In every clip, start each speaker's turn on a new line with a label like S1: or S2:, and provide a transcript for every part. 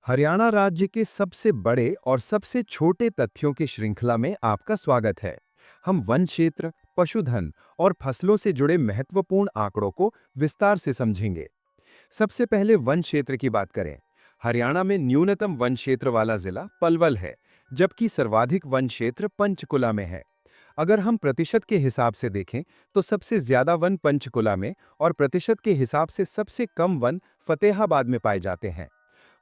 S1: हरियाणा राज्य के सबसे बड़े और सबसे छोटे तथ्यों की श्रृंखला में आपका स्वागत है। हम वन क्षेत्र, पशुधन और फसलों से जुड़े महत्वपूर्ण आंकड़ों को विस्तार से समझेंगे। सबसे पहले वन क्षेत्र की बात करें। हरियाणा में न्यूनतम वन क्षेत्र वाला जिला पलवल है, जबकि सर्वाधिक वन क्षेत्र पंचकुला में है। अगर हम प्रतिशत के हिसाब से देखें, तो सबसे ज्यादा वन पंचकुला में और प्रतिशत के हिसाब से सबसे कम वन फतेहाबाद में पाए जाते हैं।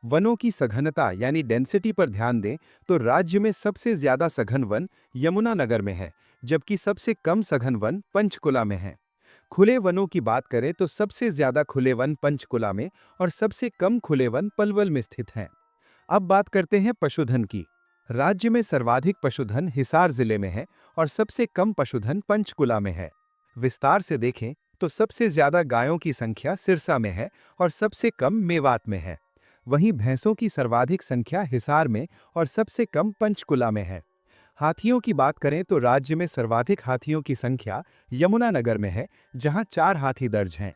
S1: वनों की सघनता यानी डेंसिटी पर ध्यान दें तो राज्य में सबसे ज्यादा सघन वन यमुनानगर में है, जबकि सबसे कम सघन वन पंचकुला में है। खुले वनों की बात करें तो सबसे ज्यादा खुले वन पंचकुला में और सबसे कम खुले वन पलवल में स्थित हैं। अब बात करते हैं पशुधन की। राज्य में सर्वाधिक पशुधन हिसार जिले में है और सबसे कम पशुधन पंचकुला में है। विस्तार से देखें तो सबसे ज्यादा गायों की संख्या सिरसा में है और सबसे कम मेवात में है। वहीं भैंसों की सर्वाधिक संख्या हिसार में और सबसे कम पंचकुला में है। हाथियों की बात करें तो राज्य में सर्वाधिक हाथियों की संख्या यमुनानगर में है, जहां 4 हाथी दर्ज हैं।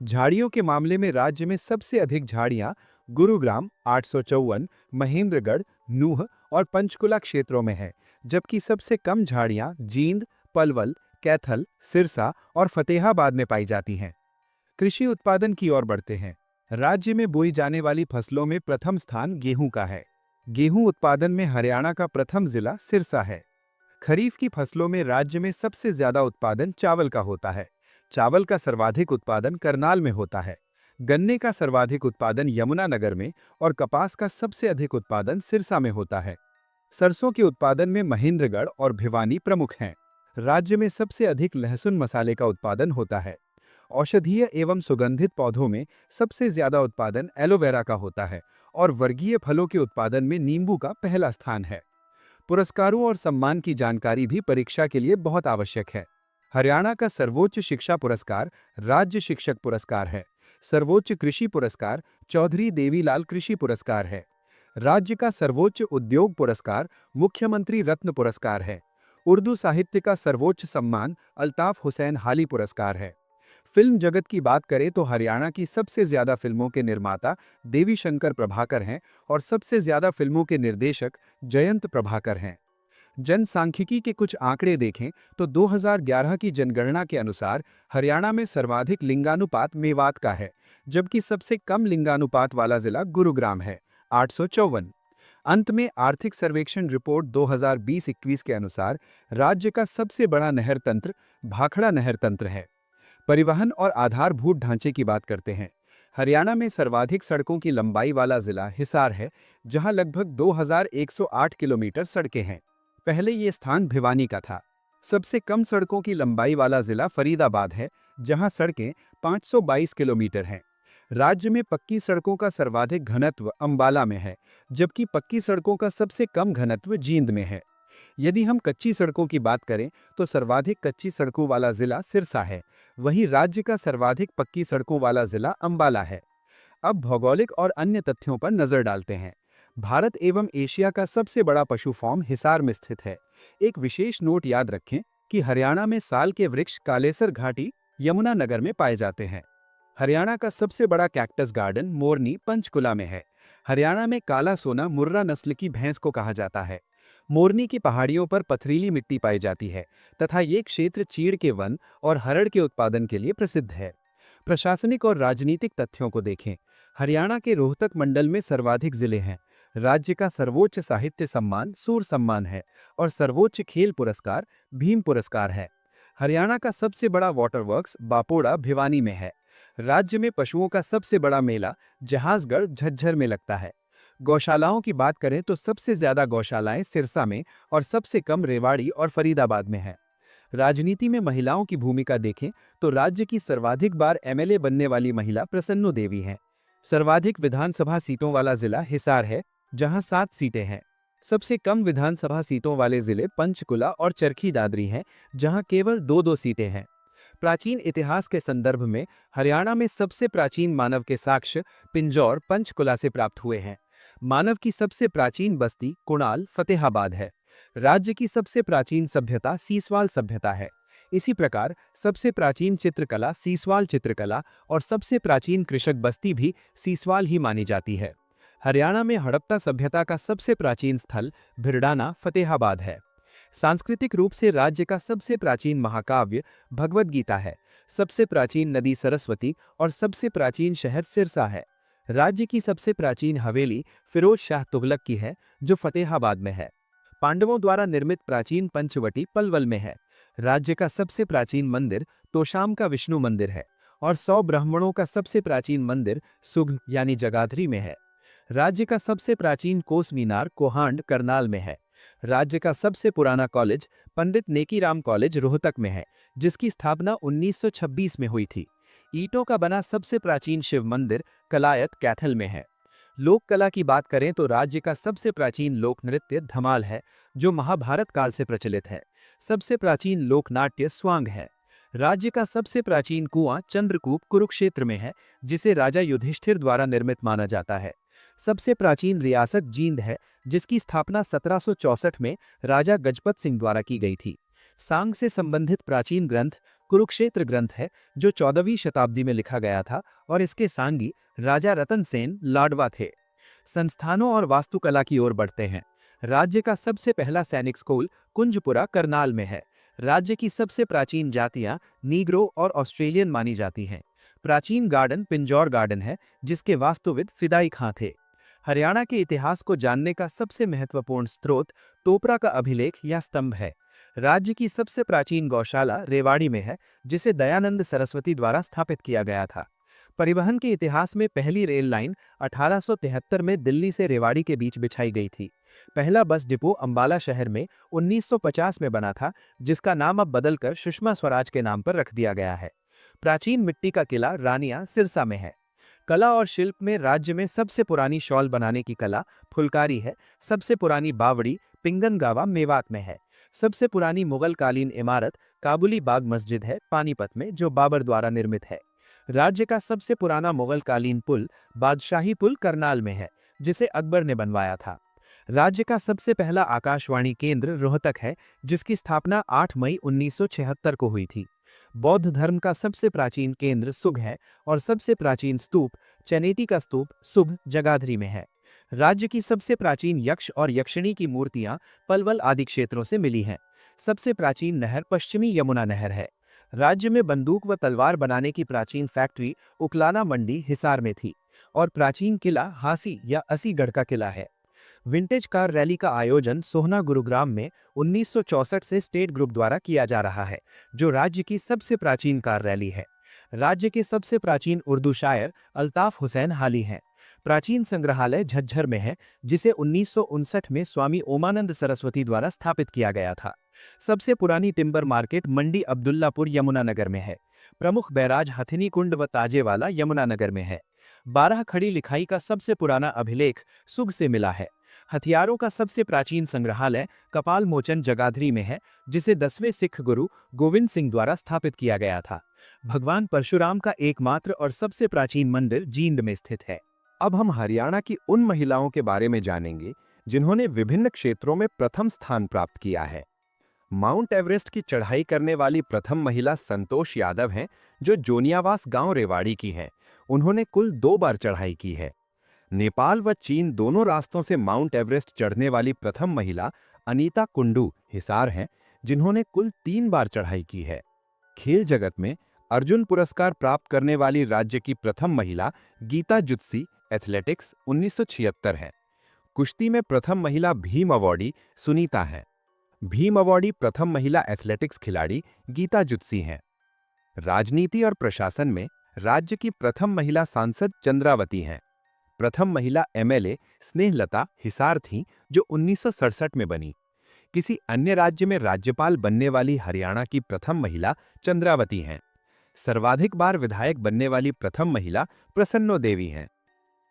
S1: झाड़ियों के मामले में राज्य में सबसे अधिक झाड़ियां गुरुग्राम 854, महेंद्रगढ़, नूह और पंचकुला क्षेत्रों में है, जबकि सबसे कम झाड़ियां जींद, पलवल, कैथल, सिरसा और फतेहाबाद में पाई जाती हैं। कृषि उत्पादन की ओर बढ़ते हैं। राज्य में बोई जाने वाली फसलों में प्रथम स्थान गेहूं का है। गेहूं उत्पादन में हरियाणा का प्रथम जिला सिरसा है। खरीफ की फसलों में राज्य में सबसे ज्यादा उत्पादन चावल का होता है। चावल का सर्वाधिक उत्पादन करनाल में होता है। गन्ने का सर्वाधिक उत्पादन यमुनानगर में और कपास का सबसे अधिक उत्पादन सिरसा में होता है। सरसों के उत्पादन में महेंद्रगढ़ और भिवानी प्रमुख हैं। राज्य में सबसे अधिक लहसुन मसाले का उत्पादन होता है। औषधीय एवं सुगंधित पौधों में सबसे ज्यादा उत्पादन एलोवेरा का होता है और वर्गीय फलों के उत्पादन में नींबू का पहला स्थान है। पुरस्कारों और सम्मान की जानकारी भी परीक्षा के लिए बहुत आवश्यक है। हरियाणा का सर्वोच्च शिक्षा पुरस्कार राज्य शिक्षक पुरस्कार है। सर्वोच्च कृषि पुरस्कार चौधरी देवीलाल कृषि पुरस्कार है। राज्य का सर्वोच्च उद्योग पुरस्कार मुख्यमंत्री रत्न पुरस्कार है। उर्दू साहित्य का सर्वोच्च सम्मान अल्ताफ हुसैन हाली पुरस्कार है। फिल्म जगत की बात करें तो हरियाणा की सबसे ज्यादा फिल्मों के निर्माता देवी शंकर प्रभाकर हैं और सबसे ज्यादा फिल्मों के निर्देशक जयंत प्रभाकर हैं। जनसांख्यिकी के कुछ आंकड़े देखें तो 2011 की जनगणना के अनुसार हरियाणा में सर्वाधिक लिंगानुपात मेवात का है, जबकि सबसे कम लिंगानुपात वाला जिला गुरुग्राम है, 854। अंत में आर्थिक सर्वेक्षण रिपोर्ट 2020-21 के अनुसार राज्य का सबसे बड़ा नहर तंत्र भाखड़ा नहर तंत्र है। परिवहन और आधारभूत ढांचे की बात करते हैं। हरियाणा में सर्वाधिक सड़कों की लंबाई वाला जिला हिसार है, जहां लगभग 2108 किलोमीटर सड़कें हैं। पहले ये स्थान भिवानी का था। सबसे कम सड़कों की लंबाई वाला जिला फरीदाबाद है, जहां सड़कें 522 किलोमीटर हैं। राज्य में पक्की सड़कों का सर्वाधिक घनत्व अंबाला में है, जबकि पक्की सड़कों का सबसे कम घनत्व जींद में है। यदि हम कच्ची सड़कों की बात करें तो सर्वाधिक कच्ची सड़कों वाला जिला सिरसा है। वहीं राज्य का सर्वाधिक पक्की सड़कों वाला जिला अंबाला है। अब भौगोलिक और अन्य तथ्यों पर नजर डालते हैं। भारत एवं एशिया का सबसे बड़ा पशु फार्म हिसार में स्थित है। एक विशेष नोट याद रखें कि हरियाणा में साल के वृक्ष कालेसर घाटी यमुनानगर में पाए जाते हैं। हरियाणा का सबसे बड़ा कैक्टस गार्डन मोरनी पंचकुला में है। हरियाणा में काला सोना मुर्रा नस्ल की भैंस को कहा जाता है। मोरनी की पहाड़ियों पर पथरीली मिट्टी पाई जाती है तथा ये क्षेत्र चीड़ के वन और हरड़ के उत्पादन के लिए प्रसिद्ध है। प्रशासनिक और राजनीतिक तथ्यों को देखें। हरियाणा के रोहतक मंडल में सर्वाधिक जिले हैं। राज्य का सर्वोच्च साहित्य सम्मान सूर सम्मान है और सर्वोच्च खेल पुरस्कार भीम पुरस्कार है। हरियाणा का सबसे बड़ा वाटर वर्क्स बापोड़ा भिवानी में है। राज्य में पशुओं का सबसे बड़ा मेला जहाजगढ़ झज्जर में लगता है। गौशालाओं की बात करें तो सबसे ज्यादा गौशालाएं सिरसा में और सबसे कम रेवाड़ी और फरीदाबाद में है। राजनीति में महिलाओं की भूमिका देखें तो राज्य की सर्वाधिक बार एमएलए बनने वाली महिला प्रसन्नो देवी हैं। सर्वाधिक विधानसभा सीटों वाला जिला हिसार है, जहां 7 सीटें हैं। सबसे कम विधानसभा सीटों वाले जिले पंचकुला और चरखी दादरी हैं, जहां केवल 2-2 सीटें हैं। प्राचीन इतिहास के संदर्भ में हरियाणा में सबसे प्राचीन मानव के साक्ष्य पिंजौर पंचकुला से प्राप्त हुए हैं। मानव की सबसे प्राचीन बस्ती कुणाल फतेहाबाद है। राज्य की सबसे प्राचीन सभ्यता सीसवाल सभ्यता है। इसी प्रकार सबसे प्राचीन चित्रकला सीसवाल चित्रकला और सबसे प्राचीन कृषक बस्ती भी सीसवाल ही मानी जाती है। हरियाणा में हड़प्पा सभ्यता का सबसे प्राचीन स्थल भिरडाना फतेहाबाद है। सांस्कृतिक रूप से राज्य का सबसे प्राचीन महाकाव्य भगवद गीता है। सबसे प्राचीन नदी सरस्वती और सबसे प्राचीन शहर सिरसा है। राज्य की सबसे प्राचीन हवेली फिरोज शाह तुगलक की है, जो फतेहाबाद में है। पांडवों द्वारा निर्मित प्राचीन पंचवटी पलवल में है। राज्य का सबसे प्राचीन मंदिर तोशाम का विष्णु मंदिर है और 100 ब्राह्मणों का सबसे प्राचीन मंदिर सुघ यानी जगाधरी में है। राज्य का सबसे प्राचीन कोस मीनार कोहांड करनाल में है। राज्य का सबसे पुराना कॉलेज पंडित नेकीराम कॉलेज रोहतक में है, जिसकी स्थापना 1926 में हुई थी। ईंटों का बना सबसे प्राचीन शिव मंदिर कलायत कैथल में है। लोक कला की बात करें तो राज्य का सबसे प्राचीन लोक नृत्य धमाल है, जो महाभारत काल से प्रचलित है। सबसे प्राचीन लोक नाट्य स्वांग है। राज्य का सबसे प्राचीन कुआं चंद्रकूप कुरुक्षेत्र में है, जिसे राजा युधिष्ठिर द्वारा निर्मित माना जाता है। सबसे प्राचीन रियासत जींद है, जिसकी स्थापना 1764 में राजा गजपत सिंह द्वारा की गई थी। सांग से संबंधित प्राचीन ग्रंथ कुरुक्षेत्र ग्रंथ है, जो 14वीं शताब्दी में लिखा गया था और इसके सांगी राजा रतन सेन लाडवा थे। संस्थानों और वास्तुकला की ओर बढ़ते हैं। राज्य का सबसे पहला सैनिक स्कूल कुंजपुरा करनाल में है। राज्य की सबसे प्राचीन जातियां नीग्रो और ऑस्ट्रेलियन मानी जाती हैं। प्राचीन गार्डन पिंजौर गार्डन है, जिसके वास्तुविद फिदाई खां थे। हरियाणा के इतिहास को जानने का सबसे महत्वपूर्ण स्रोत टोपरा का अभिलेख या स्तंभ है। राज्य की सबसे प्राचीन गौशाला रेवाड़ी में है, जिसे दयानंद सरस्वती द्वारा स्थापित किया गया था। परिवहन के इतिहास में पहली रेल लाइन 1873 में दिल्ली से रेवाड़ी के बीच बिछाई गई थी। पहला बस डिपो अंबाला शहर में 1950 में बना था, जिसका नाम अब बदलकर सुषमा स्वराज के नाम पर रख दिया गया है। प्राचीन मिट्टी का किला रानिया सिरसा में है। कला और शिल्प में राज्य में सबसे पुरानी शॉल बनाने की कला फुलकारी है। सबसे पुरानी बावड़ी पिंगनगावा मेवात में है। सबसे पुरानी मुगल कालीन इमारत काबुली बाग मस्जिद है पानीपत में, जो बाबर द्वारा निर्मित है। राज्य का सबसे पुराना मुगल कालीन पुल बादशाही पुल करनाल में है, जिसे अकबर ने बनवाया था। राज्य का सबसे पहला आकाशवाणी केंद्र रोहतक है, जिसकी स्थापना 8 मई 1976 को हुई थी। बौद्ध धर्म का सबसे प्राचीन केंद्र सुघ है और सबसे प्राचीन स्तूप चनेटी का स्तूप सुघ जगाधरी में है। राज्य की सबसे प्राचीन यक्ष और यक्षिणी की मूर्तियां पलवल आदि क्षेत्रों से मिली हैं। सबसे प्राचीन नहर पश्चिमी यमुना नहर है। राज्य में बंदूक व तलवार बनाने की प्राचीन फैक्ट्री उकलाना मंडी हिसार में थी और प्राचीन किला हासी या असीगढ़ का किला है। विंटेज कार रैली का आयोजन सोहना गुरुग्राम में 1964 से स्टेट ग्रुप द्वारा किया जा रहा है, जो राज्य की सबसे प्राचीन कार रैली है। राज्य के सबसे प्राचीन उर्दू शायर अल्ताफ हुसैन हाली हैं। प्राचीन संग्रहालय झज्जर में है, जिसे 1959 में स्वामी ओमानंद सरस्वती द्वारा स्थापित किया गया था। सबसे पुरानी टिम्बर मार्केट मंडी अब्दुल्लापुर यमुनानगर में है। प्रमुख बैराज हथिनी कुंड व ताजेवाला यमुनानगर में है। 12 खड़ी लिखाई का सबसे पुराना अभिलेख सुघ से मिला है। हथियारों का सबसे प्राचीन संग्रहालय कपाल मोचन जगाधरी में है, जिसे 10वें सिख गुरु गोविंद सिंह द्वारा स्थापित किया गया था। भगवान परशुराम का एकमात्र और सबसे प्राचीन मंदिर जींद में स्थित है। अब हम हरियाणा की उन महिलाओं के बारे में जानेंगे जिन्होंने विभिन्न क्षेत्रों में प्रथम स्थान प्राप्त किया है। माउंट एवरेस्ट की चढ़ाई करने वाली प्रथम महिला संतोष यादव हैं, जो जोनियावास गांव रेवाड़ी की हैं। उन्होंने कुल 2 बार चढ़ाई की है। नेपाल व चीन दोनों रास्तों से माउंट एवरेस्ट चढ़ने वाली प्रथम महिला अनीता कुंडू हिसार हैं, जिन्होंने कुल 3 बार चढ़ाई की है। खेल जगत में अर्जुन पुरस्कार प्राप्त करने वाली राज्य की प्रथम महिला गीता जुत्सी एथलेटिक्स 1976 है। कुश्ती में प्रथम महिला भीम अवॉर्डी सुनीता है। भीम अवॉर्डी प्रथम महिला एथलेटिक्स खिलाड़ी गीता जुत्सी हैं। राजनीति और प्रशासन में राज्य की प्रथम महिला सांसद चंद्रावती हैं। प्रथम महिला एमएलए स्नेहलता हिसार थीं, जो 1967 में बनी। किसी अन्य राज्य में राज्यपाल बनने वाली हरियाणा की प्रथम महिला चंद्रावती हैं। सर्वाधिक बार विधायक बनने वाली प्रथम महिला प्रसन्नो देवी हैं।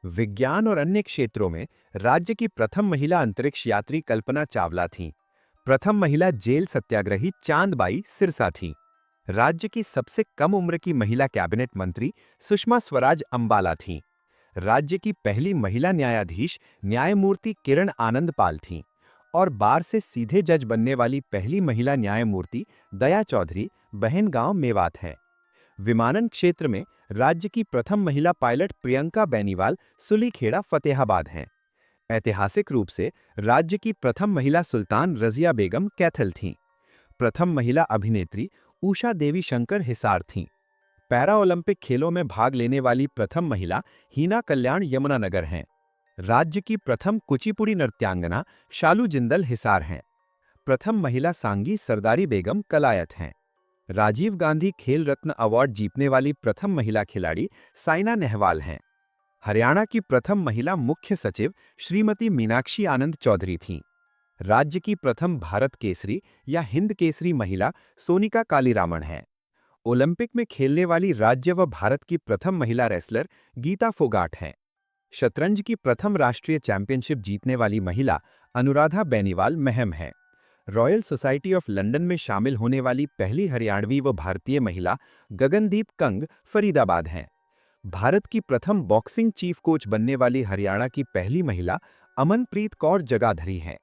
S1: विज्ञान और अन्य क्षेत्रों में राज्य की प्रथम महिला अंतरिक्ष यात्री कल्पना चावला थीं। प्रथम महिला जेल सत्याग्रही चांदबाई सिरसा थीं। राज्य की सबसे कम उम्र की महिला कैबिनेट मंत्री सुषमा स्वराज अंबाला थीं। राज्य की पहली महिला न्यायाधीश न्यायमूर्ति किरण आनंद पाल थीं और बार से सीधे जज बनने वाली पहली महिला न्यायमूर्ति दया चौधरी बहन गांव मेवात हैं। विमानन क्षेत्र में राज्य की प्रथम महिला पायलट प्रियंका बेनीवाल सुलीखेड़ा फतेहाबाद हैं। ऐतिहासिक रूप से राज्य की प्रथम महिला सुल्तान रजिया बेगम कैथल थीं। प्रथम महिला अभिनेत्री उषा देवी शंकर हिसार थीं। पैरा ओलंपिक खेलों में भाग लेने वाली प्रथम महिला हीना कल्याण यमुनानगर हैं। राज्य की प्रथम कुचिपुड़ी नृत्यांगना शालू जिंदल हिसार हैं। प्रथम महिला सांगी सरदारी बेगम कलायत हैं। राजीव गांधी खेल रत्न अवार्ड जीतने वाली प्रथम महिला खिलाड़ी साइना नेहवाल हैं। हरियाणा की प्रथम महिला मुख्य सचिव श्रीमती मीनाक्षी आनंद चौधरी थीं। राज्य की प्रथम भारत केसरी या हिंद केसरी महिला सोनिका कालीरामन हैं। ओलंपिक में खेलने वाली राज्य व भारत की प्रथम महिला रेसलर गीता फोगाट हैं। शतरंज की प्रथम राष्ट्रीय चैंपियनशिप जीतने वाली महिला अनुराधा बेनीवाल महम हैं। रॉयल सोसाइटी ऑफ लंदन में शामिल होने वाली पहली हरियाणवी व भारतीय महिला गगनदीप कंग फरीदाबाद हैं। भारत की प्रथम बॉक्सिंग चीफ कोच बनने वाली हरियाणा की पहली महिला अमनप्रीत कौर जगाधरी हैं।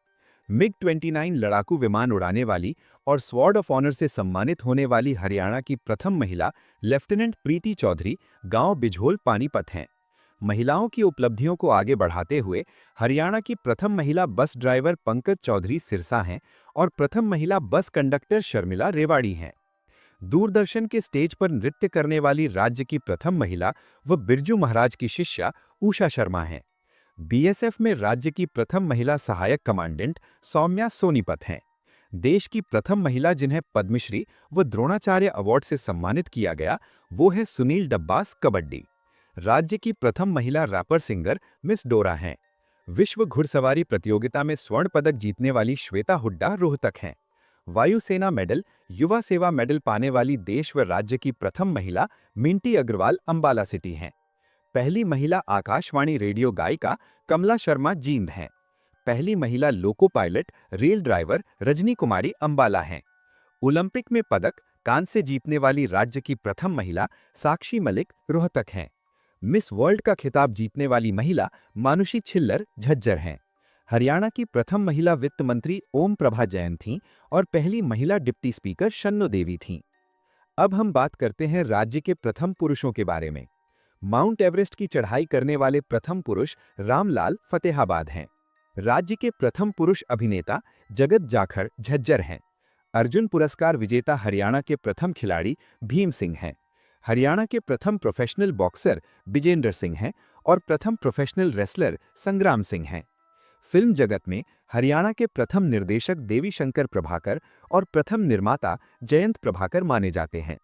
S1: मिग-29 लड़ाकू विमान उड़ाने वाली और स्वॉर्ड ऑफ ऑनर से सम्मानित होने वाली हरियाणा की प्रथम महिला लेफ्टिनेंट प्रीति चौधरी गांव बिझोल पानीपत हैं। महिलाओं की उपलब्धियों को आगे बढ़ाते हुए हरियाणा की प्रथम महिला बस ड्राइवर पंकज चौधरी सिरसा हैं और प्रथम महिला बस कंडक्टर शर्मिला रेवाड़ी हैं। दूरदर्शन के स्टेज पर नृत्य करने वाली राज्य की प्रथम महिला व बिरजू महाराज की शिष्या उषा शर्मा हैं। बीएसएफ में राज्य की प्रथम महिला सहायक कमांडेंट सौम्या सोनीपत हैं। देश की प्रथम महिला जिन्हें पद्मश्री व द्रोणाचार्य अवार्ड से सम्मानित किया गया वो है सुनील डब्बास कबड्डी। राज्य की प्रथम महिला रैपर सिंगर मिस डोरा हैं। विश्व घुड़सवारी प्रतियोगिता में स्वर्ण पदक जीतने वाली श्वेता हुड्डा रोहतक हैं। वायुसेना मेडल युवा सेवा मेडल पाने वाली देश व राज्य की प्रथम महिला मिंटी अग्रवाल अंबाला सिटी हैं। पहली महिला आकाशवाणी रेडियो गायिका कमला शर्मा जींद हैं। पहली महिला loco pilot rail driver Rajni Kumari Ambala हैं। ओलंपिक में पदक कांस्य जीतने वाली राज्य की प्रथम महिला साक्षी मलिक रोहतक हैं। मिस वर्ल्ड का खिताब जीतने वाली महिला मानुषी छिल्लर झज्जर हैं। हरियाणा की प्रथम महिला वित्त मंत्री ओम प्रभा जैन थीं और पहली महिला डिप्टी स्पीकर शन्नो देवी थीं। अब हम बात करते हैं राज्य के प्रथम पुरुषों के बारे में। माउंट एवरेस्ट की चढ़ाई करने वाले प्रथम पुरुष रामलाल फतेहाबाद हैं। राज्य के प्रथम पुरुष अभिनेता जगत जाखड़ झज्जर हैं। अर्जुन पुरस्कार विजेता हरियाणा के प्रथम खिलाड़ी भीम सिंह हैं। हरियाणा के प्रथम प्रोफेशनल बॉक्सर विजेंद्र सिंह हैं और प्रथम प्रोफेशनल रेसलर संग्राम सिंह हैं। फिल्म जगत में हरियाणा के प्रथम निर्देशक देवी शंकर प्रभाकर और प्रथम निर्माता जयंत प्रभाकर माने जाते हैं।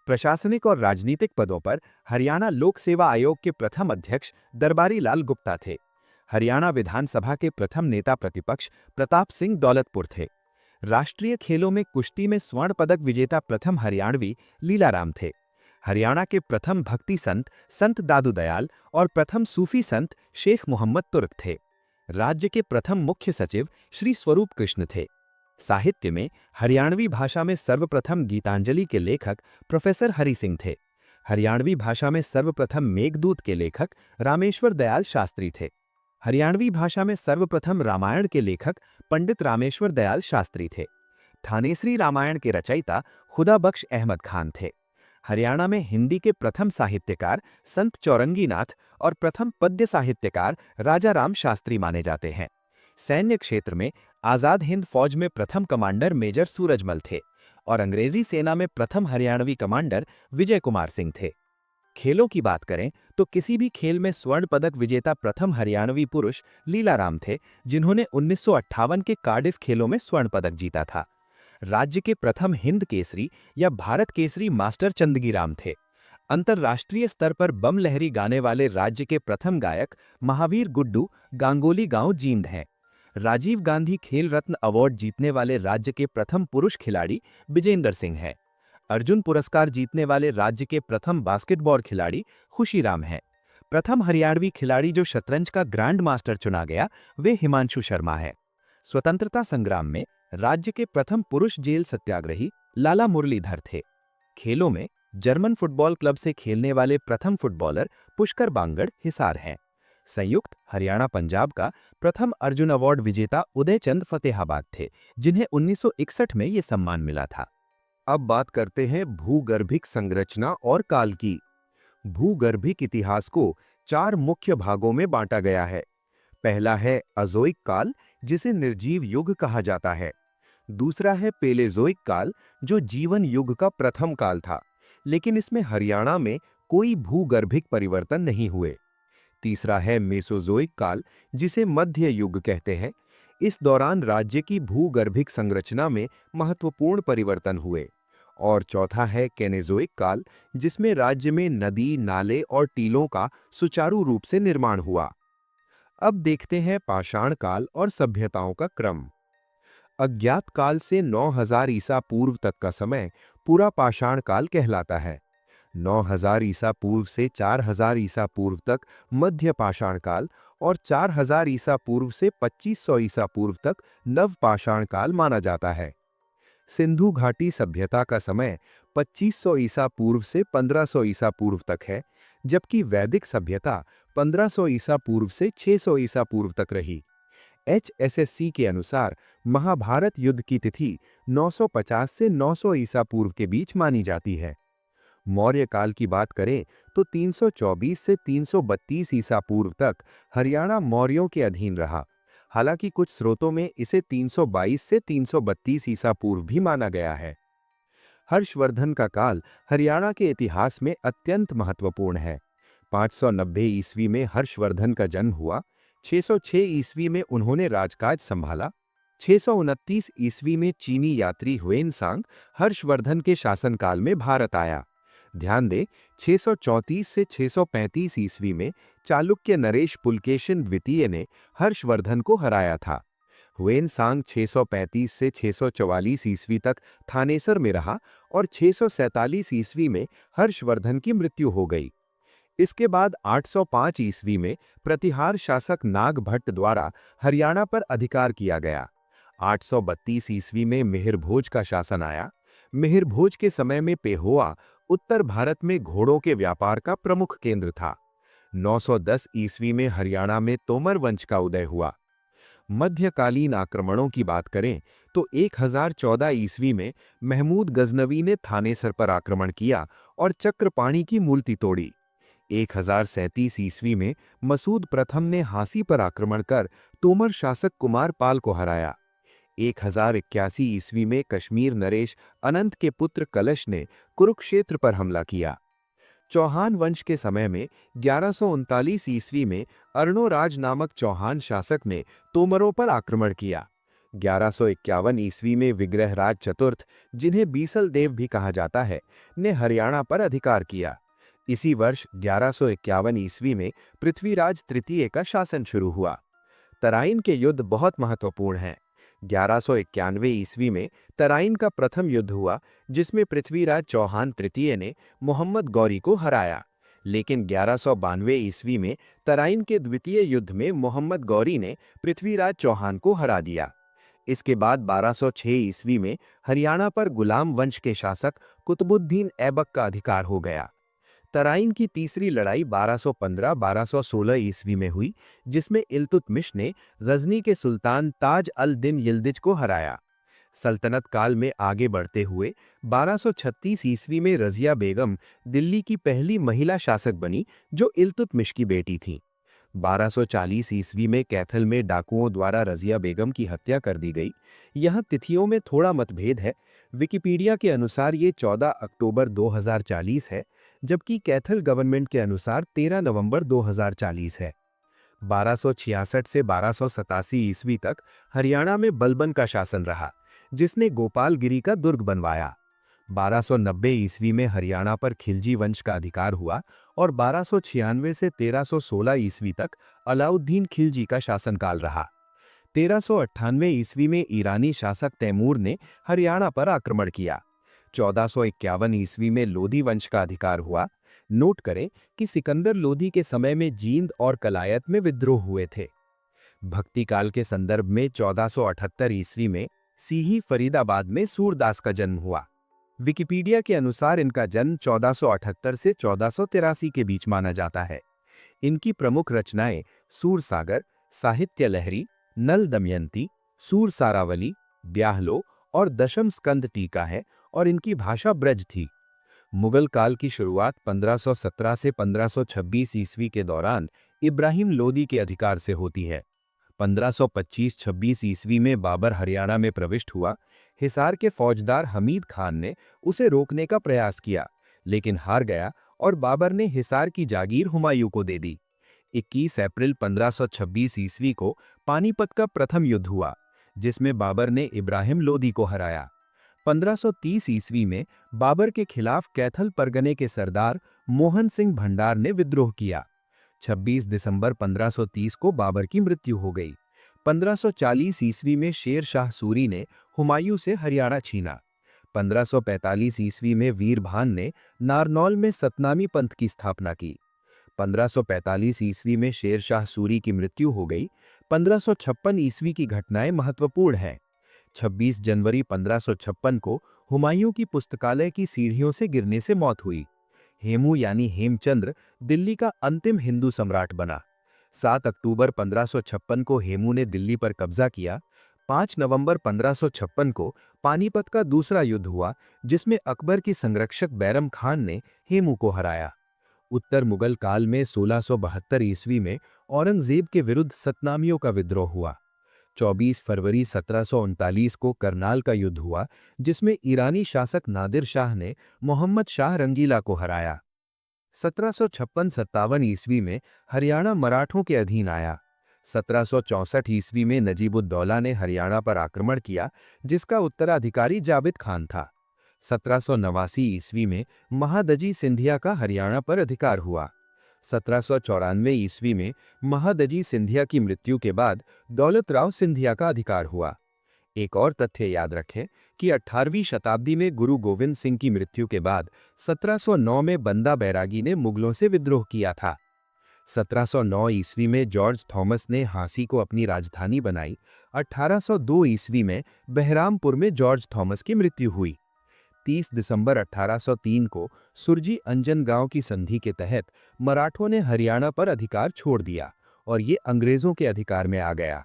S1: प्रशासनिक और राजनीतिक पदों पर हरियाणा लोक सेवा आयोग के प्रथम अध्यक्ष दरबारी लाल गुप्ता थे। हरियाणा विधानसभा के प्रथम नेता प्रतिपक्ष प्रताप सिंह दौलतपुर थे। राष्ट्रीय खेलों में कुश्ती में स्वर्ण पदक विजेता प्रथम हरियाणवी लीलाराम थे। हरियाणा के प्रथम भक्ति संत संत दादू दयाल और प्रथम सूफी संत शेख मोहम्मद तुर्क थे। राज्य के प्रथम मुख्य सचिव श्री स्वरूप कृष्ण थे। साहित्य में हरियाणवी भाषा में सर्वप्रथम गीतांजलि के लेखक प्रोफेसर हरि सिंह थे। हरियाणवी भाषा में सर्वप्रथम मेघदूत के लेखक रामेश्वर दयाल शास्त्री थे। हरियाणवी भाषा में सर्वप्रथम रामायण के लेखक पंडित रामेश्वर दयाल शास्त्री थे। थानेसरी रामायण के रचयिता खुदा बख्श अहमद खान थे। हरियाणा में हिंदी के प्रथम साहित्यकार संत चौरंगीनाथ और प्रथम पद्य साहित्यकार राजा राम शास्त्री माने जाते हैं। सैन्य क्षेत्र में आज़ाद हिंद फौज में प्रथम कमांडर मेजर सूरजमल थे और अंग्रेजी सेना में प्रथम हरियाणवी कमांडर विजय कुमार सिंह थे। खेलों की बात करें तो किसी भी खेल में स्वर्ण पदक विजेता प्रथम हरियाणवी पुरुष लीलाराम थे, जिन्होंने 1958 के कार्डिफ खेलों में स्वर्ण पदक जीता था। राज्य के प्रथम हिंद केसरी या भारत केसरी मास्टर चंदगीराम थे। अंतर्राष्ट्रीय स्तर पर बम लहरी गाने वाले राज्य के प्रथम गायक महावीर गुड्डू गांगोली गांव जींद हैं। राजीव गांधी खेल रत्न अवार्ड जीतने वाले राज्य के प्रथम पुरुष खिलाड़ी विजेंद्र सिंह हैं। अर्जुन पुरस्कार जीतने वाले राज्य के प्रथम बास्केटबॉल खिलाड़ी खुशीराम हैं। प्रथम हरियाणवी खिलाड़ी जो शतरंज का ग्रैंड मास्टर चुना गया वे हिमांशु शर्मा है। स्वतंत्रता संग्राम में राज्य के प्रथम पुरुष जेल सत्याग्रही लाला मुरलीधर थे। खेलों में जर्मन फुटबॉल क्लब से खेलने वाले प्रथम फुटबॉलर पुष्कर बांगड़ हिसार हैं। संयुक्त हरियाणा पंजाब का प्रथम अर्जुन अवार्ड विजेता उदयचंद फतेहाबाद थे, जिन्हें 1961 में ये सम्मान मिला था। अब बात करते हैं भूगर्भिक संरचना और काल की। भूगर्भिक इतिहास को चार मुख्य भागों में बांटा गया है। पहला है अजोइक काल, जिसे निर्जीव युग कहा जाता है। दूसरा है पेलेजोइक काल, जो जीवन युग का प्रथम काल था, लेकिन इसमें हरियाणा में कोई भूगर्भिक परिवर्तन नहीं हुए। तीसरा है मेसोजोइक काल, जिसे मध्य युग कहते हैं। इस दौरान राज्य की भूगर्भिक संरचना में महत्वपूर्ण परिवर्तन हुए। और चौथा है केनेजोइक काल, जिसमें राज्य में नदी, नाले और टीलों का सुचारू रूप से निर्माण हुआ। अब देखते हैं पाषाण काल और सभ्यताओं का क्रम। अज्ञात काल से 9000 ईसा पूर्व तक का समय पूरा पाषाण काल कहलाता है। 9000 ईसा पूर्व से 4000 ईसा पूर्व तक मध्य पाषाण काल और 4000 ईसा पूर्व से 2500 ईसा पूर्व तक नव पाषाण काल माना जाता है। सिंधु घाटी सभ्यता का समय 2500 ईसा पूर्व से 1500 ईसा पूर्व तक है, जबकि वैदिक सभ्यता 1500 ईसा पूर्व से 600 ईसा पूर्व तक रही। HSSC के अनुसार महाभारत युद्ध की तिथि 950 से 900 ईसा पूर्व के बीच मानी जाती है। मौर्य काल की बात करें तो 324 से 332 ईसा पूर्व तक हरियाणा मौर्यों के अधीन रहा। हालांकि कुछ स्रोतों में इसे 322 से 332 ईसा पूर्व भी माना गया है। हर्षवर्धन का काल हरियाणा के इतिहास में अत्यंत महत्वपूर्ण है। 590 ईस्वी में हर्षवर्धन का जन्म हुआ। 606 ईस्वी में उन्होंने राजकाज संभाला। 629 ईस्वी में चीनी यात्री ह्वेनसांग हर्षवर्धन के शासनकाल में भारत आया। ध्यान दें, 634 से 635 ईस्वी में चालुक्य नरेश पुलकेशिन द्वितीय ने हर्षवर्धन को हराया था। ह्वेनसांग 635 से 644 ईस्वी तक थानेसर में रहा और 647 ईस्वी में हर्षवर्धन की मृत्यु हो गई। इसके बाद 805 ईस्वी में प्रतिहार शासक नाग भट्ट द्वारा हरियाणा पर अधिकार किया गया। 832 ईस्वी में मिहिर भोज का शासन आया। मिहिर भोज के समय में पेहोवा उत्तर भारत में घोड़ों के व्यापार का प्रमुख केंद्र था। 910 ईस्वी में हरियाणा में तोमर वंश का उदय हुआ। मध्यकालीन आक्रमणों की बात करें तो 1014 ईस्वी में महमूद गजनवी ने थानेसर पर आक्रमण किया और चक्रपाणी की मूर्ति तोड़ी। 1037 ईस्वी में मसूद प्रथम ने हांसी पर आक्रमण कर तोमर शासक कुमार पाल को हराया। 1081 ईस्वी में कश्मीर नरेश अनंत के पुत्र कलश ने कुरुक्षेत्र पर हमला किया। चौहान वंश के समय में 1139 ईस्वी में अर्णोराज नामक चौहान शासक ने तोमरों पर आक्रमण किया। 1151 ईस्वी में विग्रहराज चतुर्थ, जिन्हें बीसल देव भी कहा जाता है, ने हरियाणा पर अधिकार किया। इसी वर्ष 1151 ईस्वी में पृथ्वीराज तृतीय का शासन शुरू हुआ। तराइन के युद्ध बहुत महत्वपूर्ण हैं। 1191 ईस्वी में तराइन का प्रथम युद्ध हुआ, जिसमें पृथ्वीराज चौहान तृतीय ने मोहम्मद गौरी को हराया। लेकिन 1192 ईस्वी में तराइन के द्वितीय युद्ध में मोहम्मद गौरी ने पृथ्वीराज चौहान को हरा दिया। इसके बाद 1206 ईस्वी में हरियाणा पर गुलाम वंश के शासक कुतुबुद्दीन ऐबक का अधिकार हो गया। तराइन की तीसरी लड़ाई 1215-1216 ईस्वी में हुई, जिसमें इल्तुतमिश ने गजनी के सुल्तान ताज अल दिन यिल्दिज को हराया। सल्तनत काल में आगे बढ़ते हुए 1236 ईस्वी में रजिया बेगम दिल्ली की पहली महिला शासक बनी, जो इल्तुतमिश की बेटी थी। 1240 ईस्वी में कैथल में डाकुओं द्वारा रजिया बेगम की हत्या कर दी गई। यहाँ तिथियों में थोड़ा मतभेद है। विकिपीडिया के अनुसार ये 14 अक्टूबर 2040 है, जबकि कैथल गवर्नमेंट के अनुसार 13 नवंबर 2040 है। 1266 से 1287 ईस्वी तक हरियाणा में बलबन का शासन रहा, जिसने गोपालगिरी का दुर्ग बनवाया। 1290 ईस्वी में हरियाणा पर खिलजी वंश का अधिकार हुआ और 1296 से 1316 ईस्वी तक अलाउद्दीन खिलजी का शासनकाल रहा। 1398 ईस्वी में ईरानी शासक तैमूर ने हरियाणा पर आक्रमण किया। 1451 ईस्वी में लोधी वंश का अधिकार हुआ। नोट करें कि सिकंदर लोधी के समय में जींद और कलायत में विद्रोह हुए थे। भक्ति काल के संदर्भ में 1478 ईस्वी में सीही फरीदाबाद में सूरदास का जन्म हुआ। विकिपीडिया के अनुसार इनका जन्म 1478 से 1483 के बीच माना जाता है। इनकी प्रमुख रचनाएं सूरसागर, साहित्य लहरी, नल दमयंती, सूर सारावली, ब्याहलो और दशम स्कंद टीका है और इनकी भाषा ब्रज थी। मुगल काल की शुरुआत 1517 से 1526 ईस्वी के दौरान इब्राहिम लोदी के अधिकार से होती है। 1525-26 ईस्वी में बाबर हरियाणा में प्रविष्ट हुआ। हिसार के फौजदार हमीद खान ने उसे रोकने का प्रयास किया, लेकिन हार गया और बाबर ने हिसार की जागीर हुमायूं को दे दी। 21 अप्रैल 1526 ईस्वी को पानीपत का प्रथम युद्ध हुआ, जिसमें बाबर ने इब्राहिम लोदी को हराया। 1530 ईस्वी में बाबर के खिलाफ कैथल परगने के सरदार मोहन सिंह भंडार ने विद्रोह किया। 26 दिसंबर 1530 को बाबर की मृत्यु हो गई। 1540 ईस्वी में शेर शाह सूरी ने हुमायूं से हरियाणा छीना। 1545 ईस्वी में वीरभान ने नारनौल में सतनामी पंथ की स्थापना की। 1545 ईस्वी में शेर शाह सूरी की मृत्यु हो गई। 1556 ईस्वी की घटनाएं महत्वपूर्ण हैं। 26 जनवरी 1556 को हुमायूं की पुस्तकालय की सीढ़ियों से गिरने से मौत हुई। हेमू यानी हेमचंद्र दिल्ली का अंतिम हिंदू सम्राट बना। 7 अक्टूबर 1556 को हेमू ने दिल्ली पर कब्जा किया। 5 नवंबर 1556 को पानीपत का दूसरा युद्ध हुआ, जिसमें अकबर के संरक्षक बैरम खान ने हेमू को हराया। उत्तर मुगल काल में 1672 ईस्वी में औरंगजेब के विरुद्ध सतनामियों का विद्रोह हुआ। 24 फरवरी 1739 को करनाल का युद्ध हुआ, जिसमें ईरानी शासक नादिर शाह ने मोहम्मद शाह रंगीला को हराया। 1756-57 ईस्वी में हरियाणा मराठों के अधीन आया। 1764 ईस्वी में नजीबुद्दौला ने हरियाणा पर आक्रमण किया, जिसका उत्तराधिकारी जाबित खान था। 1789 ईस्वी में महादजी सिंधिया का हरियाणा पर अधिकार हुआ। 1794 ईस्वी में महादजी सिंधिया की मृत्यु के बाद दौलत राव सिंधिया का अधिकार हुआ। एक और तथ्य याद रखें कि 18वीं शताब्दी में गुरु गोविंद सिंह की मृत्यु के बाद 1709 में बंदा बैरागी ने मुगलों से विद्रोह किया था। 1709 ईस्वी में जॉर्ज थॉमस ने झांसी को अपनी राजधानी बनाई। 1802 ईस्वी में बहरामपुर में जॉर्ज थॉमस की मृत्यु हुई। 30 दिसंबर 1803 को सुरजी अंजन गांव की संधि के तहत मराठों ने हरियाणा पर अधिकार छोड़ दिया और ये अंग्रेजों के अधिकार में आ गया।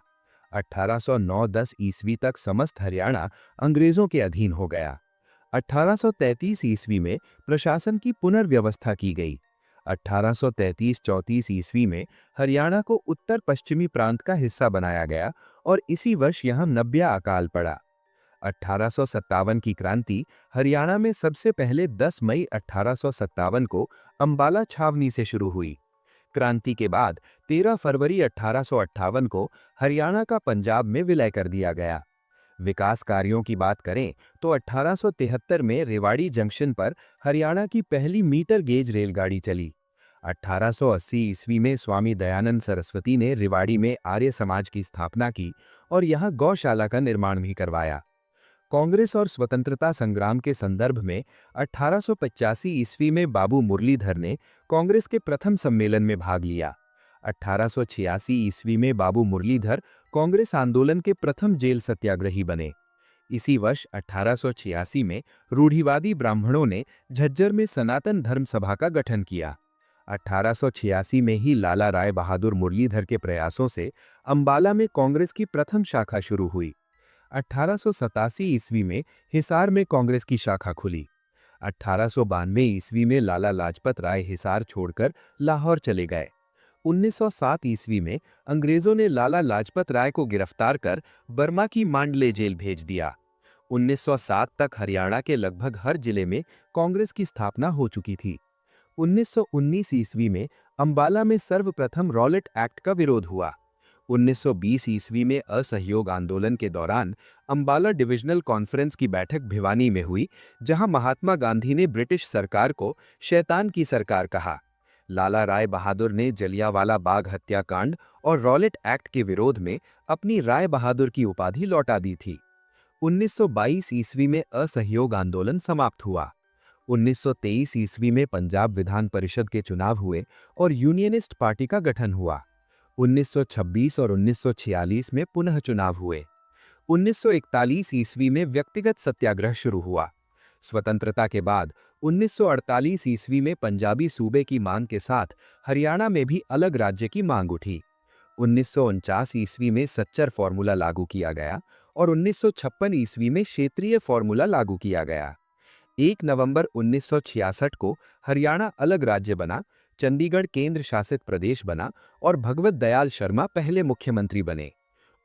S1: 1809-10 ईस्वी तक समस्त हरियाणा अंग्रेजों के अधीन हो गया। 1833 ईस्वी में प्रशासन की पुनर्व्यवस्था की गई। 1833-34 ईस्वी में हरियाणा को उत्तर पश्चिमी प्रांत का हिस्सा बनाया गया और इसी वर्ष यहां नब्या अकाल पड़ा। 1857 की क्रांति हरियाणा में सबसे पहले 10 मई 1857 को अंबाला छावनी से शुरू हुई। क्रांति के बाद 13 फरवरी 1858 को हरियाणा का पंजाब में विलय कर दिया गया। विकास कार्यों की बात करें तो 1873 में रेवाड़ी जंक्शन पर हरियाणा की पहली मीटर गेज रेलगाड़ी चली। 1880 ईस्वी में स्वामी दयानंद सरस्वती ने रेवाड़ी में आर्य समाज की स्थापना की और यहां गौशाला का निर्माण भी करवाया। कांग्रेस और स्वतंत्रता संग्राम के संदर्भ में 1885 ईस्वी में बाबू मुरलीधर ने कांग्रेस के प्रथम सम्मेलन में भाग लिया। 1886 ईस्वी में बाबू मुरलीधर कांग्रेस आंदोलन के प्रथम जेल सत्याग्रही बने। इसी वर्ष 1886 में रूढ़िवादी ब्राह्मणों ने झज्जर में सनातन धर्म सभा का गठन किया। 1886 में ही लाला राय बहादुर मुरलीधर के प्रयासों से अंबाला में कांग्रेस की प्रथम शाखा शुरू हुई। 1887 ईस्वी में हिसार में कांग्रेस की शाखा खुली। 1892 ईस्वी में लाला लाजपत राय हिसार छोड़कर लाहौर चले गए। 1907 ईस्वी में अंग्रेजों ने लाला लाजपत राय को गिरफ्तार कर बर्मा की मांडले जेल भेज दिया। 1907 तक हरियाणा के लगभग हर जिले में कांग्रेस की स्थापना हो चुकी थी। 1919 ईस्वी में अंबाला में सर्वप्रथम रॉलेट एक्ट का विरोध हुआ। 1920 ईस्वी में असहयोग आंदोलन के दौरान अंबाला डिविजनल कॉन्फ्रेंस की बैठक भिवानी में हुई, जहां महात्मा गांधी ने ब्रिटिश सरकार को शैतान की सरकार कहा। लाला राय बहादुर ने जलियांवाला बाग हत्याकांड और रॉलेट एक्ट के विरोध में अपनी राय बहादुर की उपाधि लौटा दी थी। 1922 ईस्वी में असहयोग आंदोलन समाप्त हुआ। 1923 ईस्वी में पंजाब विधान परिषद के चुनाव हुए और यूनियनिस्ट पार्टी का गठन हुआ। 1926 और 1946 में पुनः चुनाव हुए। 1941 ईस्वी में व्यक्तिगत सत्याग्रह शुरू हुआ। स्वतंत्रता के बाद 1948 ईस्वी में पंजाबी सूबे की मांग के साथ हरियाणा में भी अलग राज्य की मांग उठी। 1949 ईस्वी में सच्चर फॉर्मूला लागू किया गया और 1956 ईस्वी में क्षेत्रीय फॉर्मूला लागू किया गया। 1 नवंबर 1966 को हरियाणा अलग राज्य बना, चंडीगढ़ केंद्र शासित प्रदेश बना और भगवत दयाल शर्मा पहले मुख्यमंत्री बने।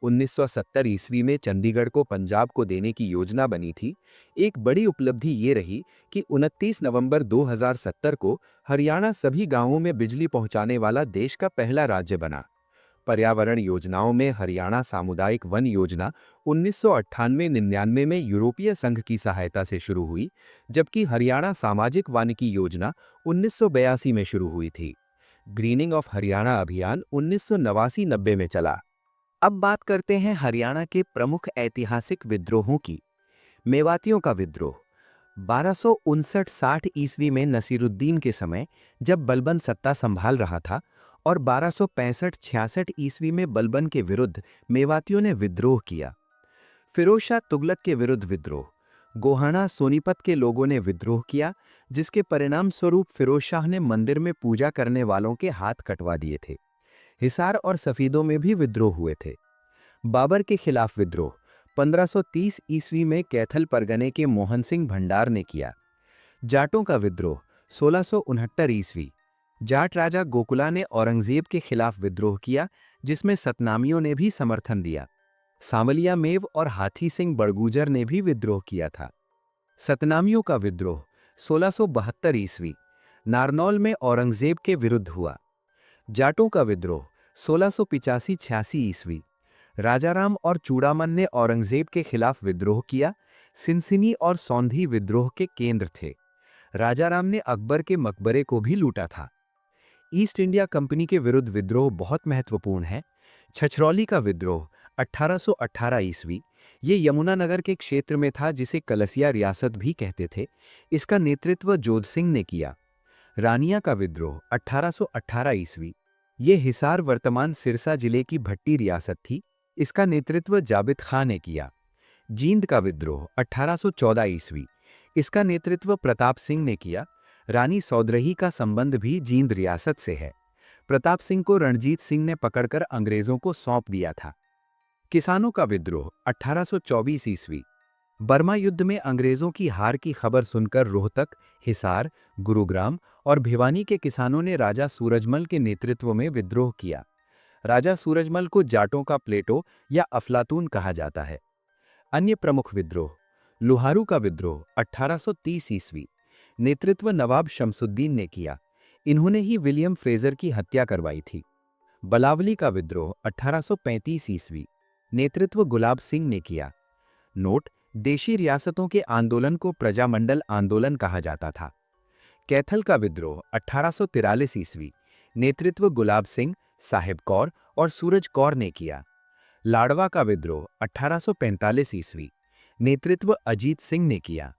S1: 1970 ईस्वी में चंडीगढ़ को पंजाब को देने की योजना बनी थी। एक बड़ी उपलब्धि ये रही कि 29 नवंबर 2070 को हरियाणा सभी गांवों में बिजली पहुंचाने वाला देश का पहला राज्य बना। पर्यावरण योजनाओं में हरियाणा सामुदायिक वन योजना 1998-99 में यूरोपीय संघ की सहायता से शुरू हुई, जबकि हरियाणा सामाजिक वानिकी योजना 1982 में शुरू हुई थी। ग्रीनिंग ऑफ हरियाणा अभियान 1989-90 में चला। अब बात करते हैं हरियाणा के प्रमुख ऐतिहासिक विद्रोहों की। मेवातियों का विद्रोह 1259-60 ईस्वी में नसीरुद्दीन के समय, जब बलबन सत्ता संभाल रहा था, और 1265-66 ईस्वी में बलबन के विरुद्ध मेवातियों ने विद्रोह किया। फिरोज शाह तुगलक के विरुद्ध विद्रोह, गोहाना सोनीपत के लोगों ने विद्रोह किया, जिसके परिणाम स्वरूप फिरोज शाह ने मंदिर में पूजा करने वालों के हाथ कटवा दिए थे। हिसार और सफीदों में भी विद्रोह हुए थे। बाबर के खिलाफ विद्रोह 1530 ईस्वी में कैथल परगने के मोहन सिंह भंडार ने किया। जाटों का विद्रोह 1669 ईस्वी, जाट राजा गोकुला ने औरंगजेब के खिलाफ विद्रोह किया, जिसमें सतनामियों ने भी समर्थन दिया। सांवलिया मेव और हाथी सिंह बड़गूजर ने भी विद्रोह किया था। सतनामियों का विद्रोह 1672 ईस्वी, नारनौल में औरंगजेब के विरुद्ध हुआ। जाटों का विद्रोह 1685-86 ईस्वी, राजाराम और चूड़ामन ने औरंगजेब के खिलाफ विद्रोह किया। सिनसिनी और सौंधी विद्रोह के केंद्र थे। राजाराम ने अकबर के मकबरे को भी लूटा था। ईस्ट इंडिया कंपनी के विरुद्ध विद्रोह बहुत महत्वपूर्ण है। छछरौली का विद्रोह 1818 ईस्वी, ये यमुनानगर के क्षेत्र में था, जिसे कलसिया रियासत भी कहते थे। इसका नेतृत्व जोध सिंह ने किया। रानिया का विद्रोह 1818 ईस्वी, ये हिसार वर्तमान सिरसा जिले की भट्टी रियासत थी। इसका नेतृत्व जाबित खां ने किया। जींद का विद्रोह 1814 ईस्वी, इसका नेतृत्व प्रताप सिंह ने किया। रानी सौदरही का संबंध भी जींद रियासत से है। प्रताप सिंह को रणजीत सिंह ने पकड़कर अंग्रेजों को सौंप दिया था। किसानों का विद्रोह 1824 ईस्वी, बर्मा युद्ध में अंग्रेजों की हार की खबर सुनकर रोहतक, हिसार, गुरुग्राम और भिवानी के किसानों ने राजा सूरजमल के नेतृत्व में विद्रोह किया। राजा सूरजमल को जाटों का प्लेटो या अफलातून कहा जाता है। अन्य प्रमुख विद्रोह, लुहारू का विद्रोह 1830 ईस्वी, नेतृत्व नवाब शमसुद्दीन ने किया। इन्होंने ही विलियम फ्रेजर की हत्या करवाई थी। बलावली का विद्रोह 1835 ईस्वी, नेतृत्व गुलाब सिंह ने किया। नोट, देशी रियासतों के आंदोलन को प्रजामंडल आंदोलन कहा जाता था। कैथल का विद्रोह 1843 ईस्वी, नेतृत्व गुलाब सिंह, साहिब कौर और सूरज कौर ने किया। लाड़वा का विद्रोह 1845 ईस्वी, नेतृत्व अजीत सिंह ने किया।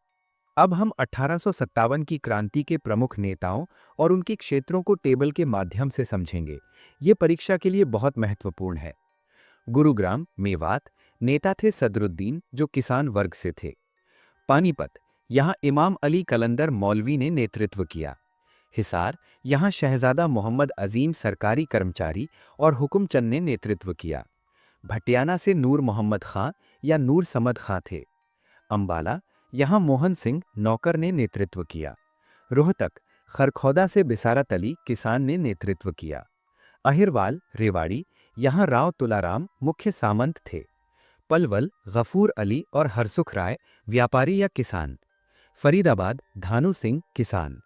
S1: अब हम 1857 की क्रांति के प्रमुख नेताओं और उनके क्षेत्रों को टेबल के माध्यम से समझेंगे। ये परीक्षा के लिए बहुत महत्वपूर्ण है। गुरुग्राम, मेवात, नेता थे सदरुद्दीन, जो किसान वर्ग से थे। पानीपत, यहाँ इमाम अली कलंदर मौलवी ने नेतृत्व किया। हिसार, यहाँ शहजादा मोहम्मद अजीम सरकारी कर्मचारी और हुकुमचंद ने नेतृत्व किया। भटियाना से नूर मोहम्मद खां या नूर समद खां थे। अंबाला, यहाँ मोहन सिंह नौकर ने नेतृत्व किया। रोहतक, खरखौदा से बिसारत अली किसान ने नेतृत्व किया। अहिरवाल, रेवाड़ी, यहाँ राव तुलाराम मुख्य सामंत थे। पलवल, गफूर अली और हरसुख राय व्यापारी या किसान। फरीदाबाद, धानु सिंह किसान।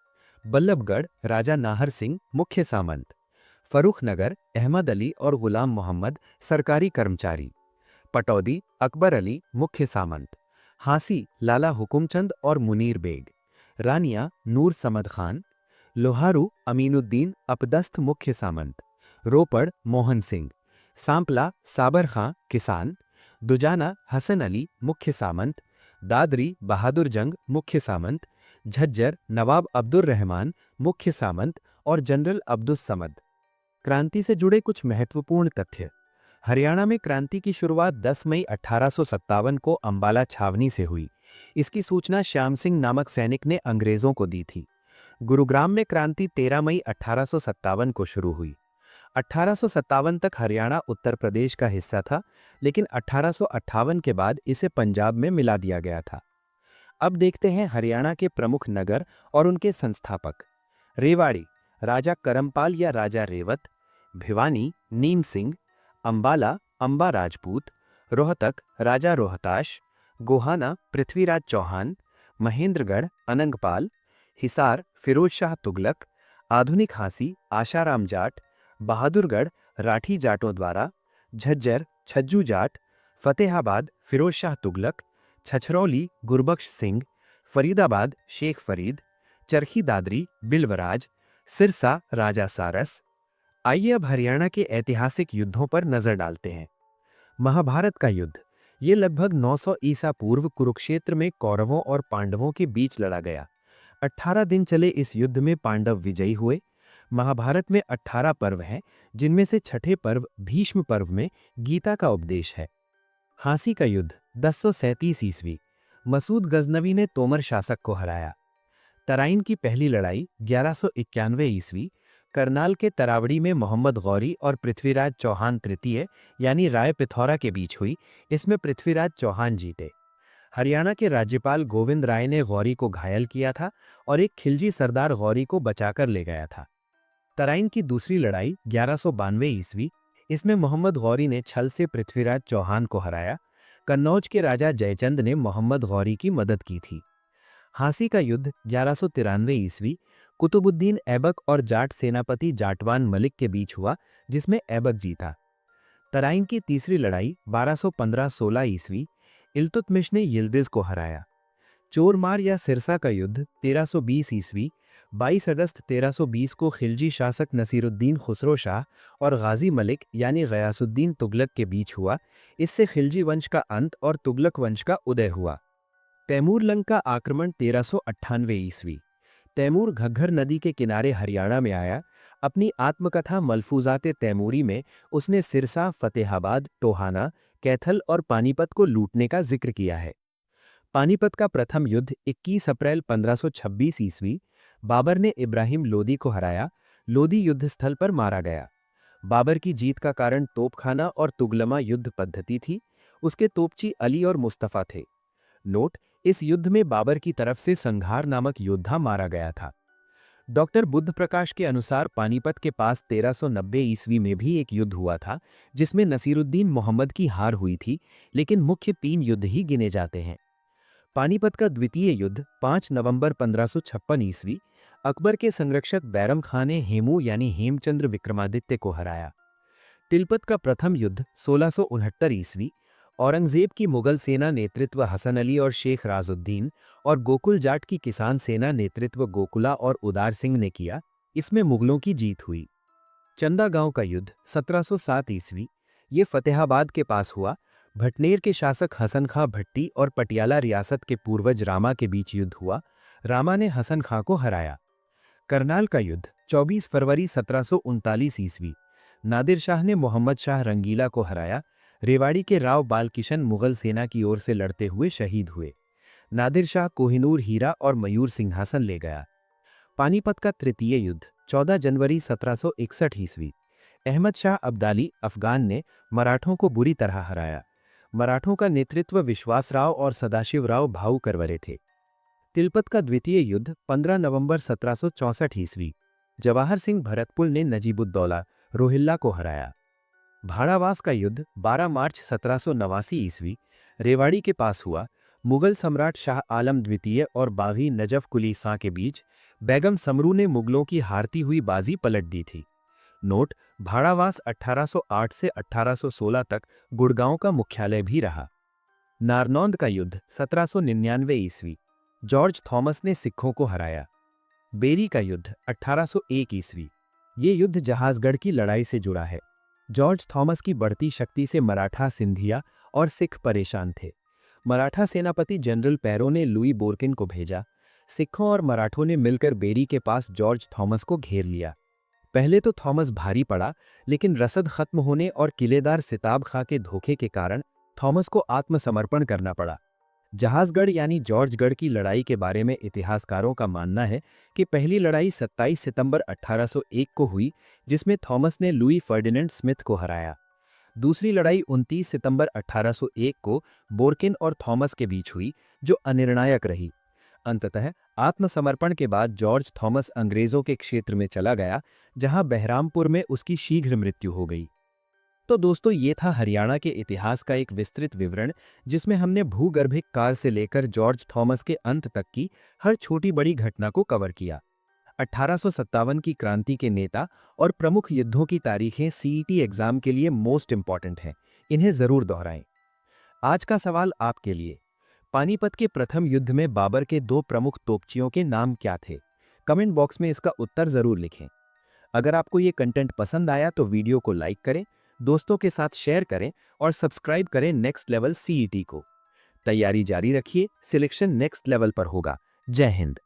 S1: बल्लभगढ़, राजा नाहर सिंह मुख्य सामंत। फरुखनगर, अहमद अली और गुलाम मोहम्मद सरकारी कर्मचारी। पटौदी, अकबर अली मुख्य सामंत। हांसी, लाला हुकुमचंद और मुनीर बेग। रानिया, नूर समद खान। लोहारू, अमीनुद्दीन अपदस्थ मुख्य सामंत। रोपड़, मोहन सिंह। सांपला, साबर खां किसान। दुजाना, हसन अली मुख्य सामंत। दादरी, बहादुर जंग मुख्य सामंत। झज्जर, नवाब अब्दुर रहमान मुख्य सामंत और जनरल अब्दुस समद। क्रांति से जुड़े कुछ महत्वपूर्ण तथ्य। हरियाणा में क्रांति की शुरुआत 10 मई 1857 को अंबाला छावनी से हुई। इसकी सूचना श्याम सिंह नामक सैनिक ने अंग्रेजों को दी थी। गुरुग्राम में क्रांति 13 मई 1857 को शुरू हुई। 1857 तक हरियाणा उत्तर प्रदेश का हिस्सा था, लेकिन 1858 के बाद इसे पंजाब में मिला दिया गया था। अब देखते हैं हरियाणा के प्रमुख नगर और उनके संस्थापक। रेवाड़ी, राजा करमपाल या राजा रेवत। भिवानी, नीम सिंह। अंबाला, अंबा राजपूत। रोहतक, राजा रोहताश। गोहाना, पृथ्वीराज चौहान। महेंद्रगढ़, अनंगपाल। हिसार, फिरोज शाह तुगलक। आधुनिक हांसी, आशाराम जाट। बहादुरगढ़, राठी जाटों द्वारा। झज्जर, छज्जू जाट। फतेहाबाद, फिरोज शाह तुगलक। छछरौली, गुरबख्श सिंह। फरीदाबाद, शेख फरीद। चरखी दादरी, बिल्वराज। सिरसा, राजा सारस। आइए अब हरियाणा के ऐतिहासिक युद्धों पर नजर डालते हैं। महाभारत का युद्ध, ये लगभग 900 ईसा पूर्व कुरुक्षेत्र में कौरवों और पांडवों के बीच लड़ा गया। 18 दिन चले इस युद्ध में पांडव विजयी हुए। महाभारत में 18 पर्व हैं, जिनमें से छठे पर्व भीष्म पर्व में गीता का उपदेश है। हांसी का युद्ध, 1037 ईस्वी, मसूद गजनवी ने तोमर शासक को हराया। तराइन की पहली लड़ाई, 1191 ईस्वी, करनाल के तरावड़ी में मोहम्मद गौरी और पृथ्वीराज चौहान तृतीय यानी राय पिथौरा के बीच हुई। इसमें पृथ्वीराज चौहान जीते। हरियाणा के राज्यपाल गोविंद राय ने गौरी को घायल किया था और एक खिलजी सरदार गौरी को बचाकर ले गया था। तराइन की दूसरी लड़ाई, 1192 ईस्वी, इसमें मोहम्मद गौरी ने छल से पृथ्वीराज चौहान को हराया। कन्नौज के राजा जयचंद ने मोहम्मद गौरी की मदद की थी। हांसी का युद्ध, 1193 ईस्वी, कुतुबुद्दीन ऐबक और जाट सेनापति जाटवान मलिक के बीच हुआ, जिसमें ऐबक जीता। तराइन की तीसरी लड़ाई, 1215-16 ईस्वी, इल्तुतमिश ने यिल्दिज को हराया। चोरमार या सिरसा का युद्ध, 1320 ईस्वी, 22 अगस्त 1320 को खिलजी शासक नसीरुद्दीन खुसरो शाह और गाजी मलिक यानी गयासुद्दीन तुगलक के बीच हुआ। इससे खिलजी वंश का अंत और तुगलक वंश का उदय हुआ। तैमूर लंग का आक्रमण, 1398 ईस्वी, तैमूर घग्घर नदी के किनारे हरियाणा में आया। अपनी आत्मकथा मलफूजाते तैमूरी में उसने सिरसा, फतेहाबाद, टोहाना, कैथल और पानीपत को लूटने का जिक्र किया है। पानीपत का प्रथम युद्ध, 21 अप्रैल 1526 ईस्वी, बाबर ने इब्राहिम लोदी को हराया। लोदी युद्ध स्थल पर मारा गया। बाबर की जीत का कारण तोपखाना और तुगलमा युद्ध पद्धति थी। उसके तोपची अली और मुस्तफा थे। नोट, इस युद्ध में बाबर की तरफ से संघार नामक योद्धा मारा गया था। डॉक्टर बुद्ध प्रकाश के अनुसार पानीपत के पास 1390 ईस्वी में भी एक युद्ध हुआ था, जिसमें नसीरुद्दीन मोहम्मद की हार हुई थी, लेकिन मुख्य 3 युद्ध ही गिने जाते हैं। पानीपत का द्वितीय युद्ध, 5 नवंबर 1556 ईस्वी, अकबर के संरक्षक बैरम खां ने हेमू यानी हेमचंद्र विक्रमादित्य को हराया। तिलपत का प्रथम युद्ध, 1669 ईस्वी, औरंगजेब की मुगल सेना नेतृत्व हसन अली और शेख राजुद्दीन और गोकुल जाट की किसान सेना नेतृत्व गोकुला और उदार सिंह ने किया। इसमें मुगलों की जीत हुई। चंदा गांव का युद्ध, 1707 ईस्वी, ये फतेहाबाद के पास हुआ। भटनेर के शासक हसन खां भट्टी और पटियाला रियासत के पूर्वज रामा के बीच युद्ध हुआ। रामा ने हसन खां को हराया। करनाल का युद्ध, 24 फरवरी 1739 ईस्वी, नादिर शाह ने मोहम्मद शाह रंगीला को हराया। रेवाड़ी के राव बालकिशन मुगल सेना की ओर से लड़ते हुए शहीद हुए। नादिर शाह कोहिनूर हीरा और मयूर सिंहासन ले गया। पानीपत का तृतीय युद्ध, 14 जनवरी 1761 ईस्वी, अहमद शाह अब्दाली अफगान ने मराठों को बुरी तरह हराया। मराठों का नेतृत्व विश्वासराव और सदाशिवराव भाऊ करवरे थे। तिलपत का द्वितीय युद्ध, 15 नवंबर 1764 ईस्वी, जवाहर सिंह भरतपुल ने नजीबुद्दौला रोहिल्ला को हराया। भाड़ावास का युद्ध, 12 मार्च 1789 ईस्वी, रेवाड़ी के पास हुआ। मुगल सम्राट शाह आलम द्वितीय और बागी नजफ कुली शाह के बीच बेगम समरू ने मुगलों की हारती हुई बाजी पलट दी थी। नोट, भाड़ावास 1808 से 1816 तक गुड़गांव का मुख्यालय भी रहा। नारनौंद का युद्ध, 1799 ईस्वी, जॉर्ज थॉमस ने सिखों को हराया। बेरी का युद्ध, 1801 ईस्वी, ये युद्ध जहाजगढ़ की लड़ाई से जुड़ा है। जॉर्ज थॉमस की बढ़ती शक्ति से मराठा, सिंधिया और सिख परेशान थे। मराठा सेनापति जनरल पैरो ने लुई बोरकिन को भेजा। सिखों और मराठों ने मिलकर बेरी के पास जॉर्ज थॉमस को घेर लिया। पहले तो थॉमस भारी पड़ा, लेकिन रसद खत्म होने और किलेदार सिताब खां के धोखे के कारण थॉमस को आत्मसमर्पण करना पड़ा। जहाजगढ़ यानी जॉर्जगढ़ की लड़ाई के बारे में इतिहासकारों का मानना है कि पहली लड़ाई 27 सितंबर 1801 को हुई, जिसमें थॉमस ने लुई फर्डिनेंड स्मिथ को हराया। दूसरी लड़ाई 29 सितंबर 1801 को बोरकिन और थॉमस के बीच हुई, जो अनिर्णायक रही। अंततः आत्मसमर्पण के बाद जॉर्ज थॉमस अंग्रेजों के क्षेत्र में चला गया, जहां बहरामपुर में उसकी शीघ्र मृत्यु हो गई। तो दोस्तों, ये था हरियाणा के इतिहास का एक विस्तृत विवरण, जिसमें हमने भूगर्भिक काल से लेकर जॉर्ज थॉमस के अंत तक की हर छोटी बड़ी घटना को कवर किया। 1857 की क्रांति के नेता और प्रमुख युद्धों की तारीखें सीईटी एग्जाम के लिए मोस्ट इंपॉर्टेंट हैं। इन्हें जरूर दोहराएं। आज का सवाल आपके लिए। पानीपत के प्रथम युद्ध में बाबर के दो प्रमुख तोपचियों के नाम क्या थे? कमेंट बॉक्स में इसका उत्तर जरूर लिखें। अगर आपको ये कंटेंट पसंद आया तो वीडियो को लाइक करें, दोस्तों के साथ शेयर करें और सब्सक्राइब करें नेक्स्ट लेवल सीईटी को। तैयारी जारी रखिए, सिलेक्शन नेक्स्ट लेवल पर होगा। जय हिंद।